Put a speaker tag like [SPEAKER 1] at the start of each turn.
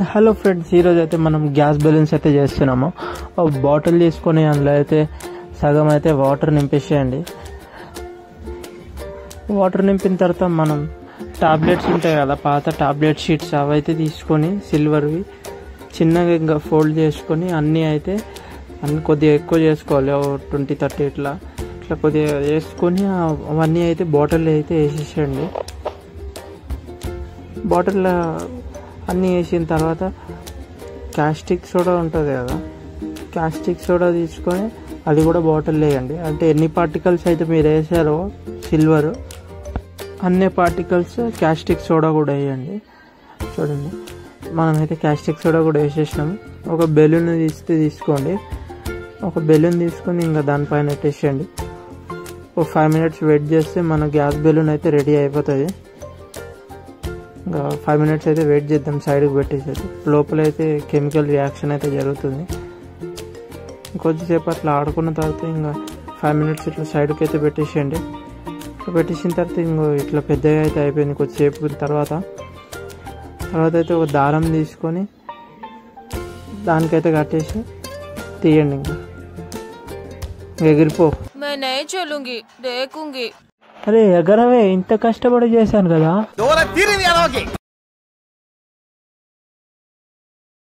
[SPEAKER 1] Hello friends, ఈరోజు అయితే మనం గ్యాస్ బెలూన్స్ అయితే చేస్తున్నాము. ఒక బాటిల్ తీసుకొని అందులో అయితే సగం అయితే వాటర్ నింపేసేయండి. వాటర్ నింపిన తర్వాత మనం టాబ్లెట్స్ ఉంటాయి కదా, పాత టాబ్లెట్ షీట్స్ అవి అయితే తీసుకొని సిల్వర్వి చిన్నగా ఇంకా ఫోల్డ్ చేసుకొని అన్నీ కొద్దిగా ఎక్కువ చేసుకోవాలి. 20-30 ఇట్లా కొద్దిగా వేసుకొని అవన్నీ అయితే బాటిల్ అయితే వేసేసేయండి. బాటిల్ అన్నీ వేసిన తర్వాత క్యాస్టిక్ సోడా ఉంటుంది కదా, క్యాస్టిక్ సోడా తీసుకొని అది కూడా బాటిల్ వేయండి. అంటే ఎన్ని పార్టికల్స్ అయితే మీరు వేసారో సిల్వర్ అన్ని పార్టికల్స్ క్యాస్టిక్ సోడా కూడా వేయండి. చూడండి, మనమైతే క్యాస్టిక్ సోడా కూడా వేసేసినాము. ఒక బెలూన్ తీసుకోండి. ఒక బెలూన్ తీసుకొని ఇంకా దానిపైన పెట్టేసేయండి. ఒక 5 minutes వెయిట్ చేస్తే మన గ్యాస్ బెలూన్ అయితే రెడీ అయిపోతుంది. ఇంకా 5 minutes అయితే వెయిట్ చేద్దాం. సైడ్కి పెట్టేసేది లోపల అయితే కెమికల్ రియాక్షన్ అయితే జరుగుతుంది. కొద్దిసేపు అట్లా ఆడుకున్న తర్వాత ఇంకా 5 minutes ఇట్లా సైడ్కి అయితే పెట్టేసేయండి. పెట్టేసిన తర్వాత ఇట్లా పెద్దగా అయితే అయిపోయింది. కొద్దిసేపు తర్వాత అయితే ఒక దారం తీసుకొని దానికైతే కట్టేసి తీయండి. ఇంకా ఎగిరిపో. అరే ఎగరవే, ఇంత కష్టపడి చేశాను కదా.